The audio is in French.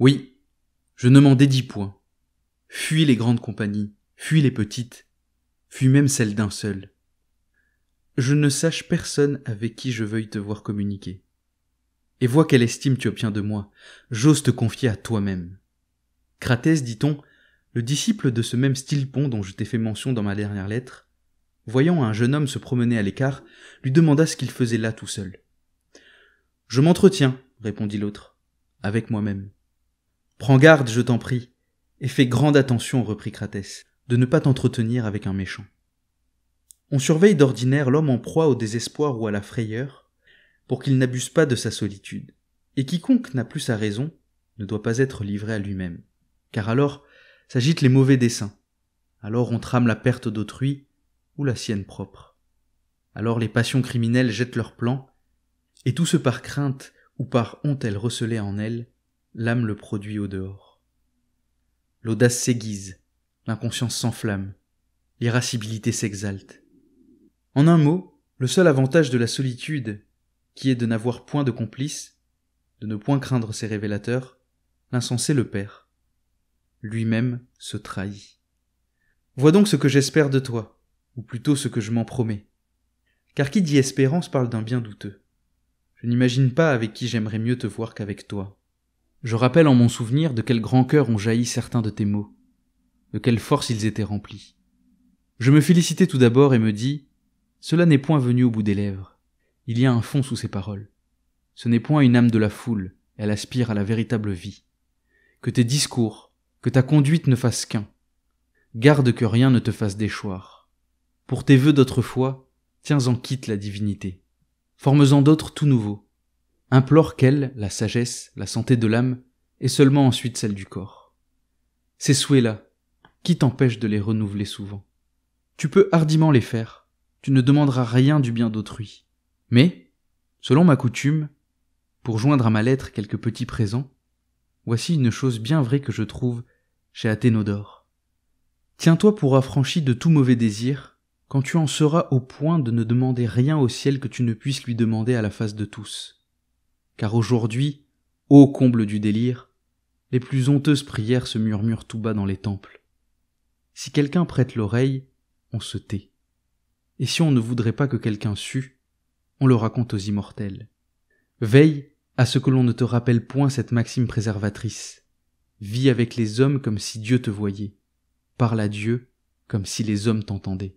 Oui, je ne m'en dédie point. Fuis les grandes compagnies, fuis les petites, fuis même celles d'un seul. Je ne sache personne avec qui je veuille te voir communiquer. Et vois quelle estime tu obtiens de moi, j'ose te confier à toi-même. Cratès, dit-on, le disciple de ce même Stilpon dont je t'ai fait mention dans ma dernière lettre, voyant un jeune homme se promener à l'écart, lui demanda ce qu'il faisait là tout seul. « Je m'entretiens, répondit l'autre, avec moi-même. »« Prends garde, je t'en prie, et fais grande attention, reprit Cratès, de ne pas t'entretenir avec un méchant. On surveille d'ordinaire l'homme en proie au désespoir ou à la frayeur, pour qu'il n'abuse pas de sa solitude, et quiconque n'a plus sa raison ne doit pas être livré à lui-même, car alors s'agitent les mauvais desseins, alors on trame la perte d'autrui ou la sienne propre. Alors les passions criminelles jettent leurs plans, et tout ce par crainte ou par honte elle recelée en elle, l'âme le produit au dehors. L'audace s'aiguise, l'inconscience s'enflamme, l'irascibilité s'exalte. En un mot, le seul avantage de la solitude, qui est de n'avoir point de complice, de ne point craindre ses révélateurs, l'insensé le perd. Lui-même se trahit. Vois donc ce que j'espère de toi, ou plutôt ce que je m'en promets. Car qui dit espérance parle d'un bien douteux. Je n'imagine pas avec qui j'aimerais mieux te voir qu'avec toi. Je rappelle en mon souvenir de quel grand cœur ont jailli certains de tes mots, de quelle force ils étaient remplis. Je me félicitais tout d'abord et me dis, cela n'est point venu au bout des lèvres. Il y a un fond sous ces paroles. Ce n'est point une âme de la foule, elle aspire à la véritable vie. Que tes discours, que ta conduite ne fassent qu'un. Garde que rien ne te fasse déchoir. Pour tes vœux d'autrefois, tiens-en quitte la divinité. Formes-en d'autres tout nouveaux. Implore qu'elle, la sagesse, la santé de l'âme, et seulement ensuite celle du corps. Ces souhaits-là, qui t'empêche de les renouveler souvent? Tu peux hardiment les faire, tu ne demanderas rien du bien d'autrui. Mais, selon ma coutume, pour joindre à ma lettre quelques petits présents, voici une chose bien vraie que je trouve chez Athénodore. Tiens-toi pour affranchi de tout mauvais désir, quand tu en seras au point de ne demander rien au ciel que tu ne puisses lui demander à la face de tous. Car aujourd'hui, ô comble du délire, les plus honteuses prières se murmurent tout bas dans les temples. Si quelqu'un prête l'oreille, on se tait. Et si on ne voudrait pas que quelqu'un sût, on le raconte aux immortels. Veille à ce que l'on ne te rappelle point cette maxime préservatrice. Vis avec les hommes comme si Dieu te voyait. Parle à Dieu comme si les hommes t'entendaient.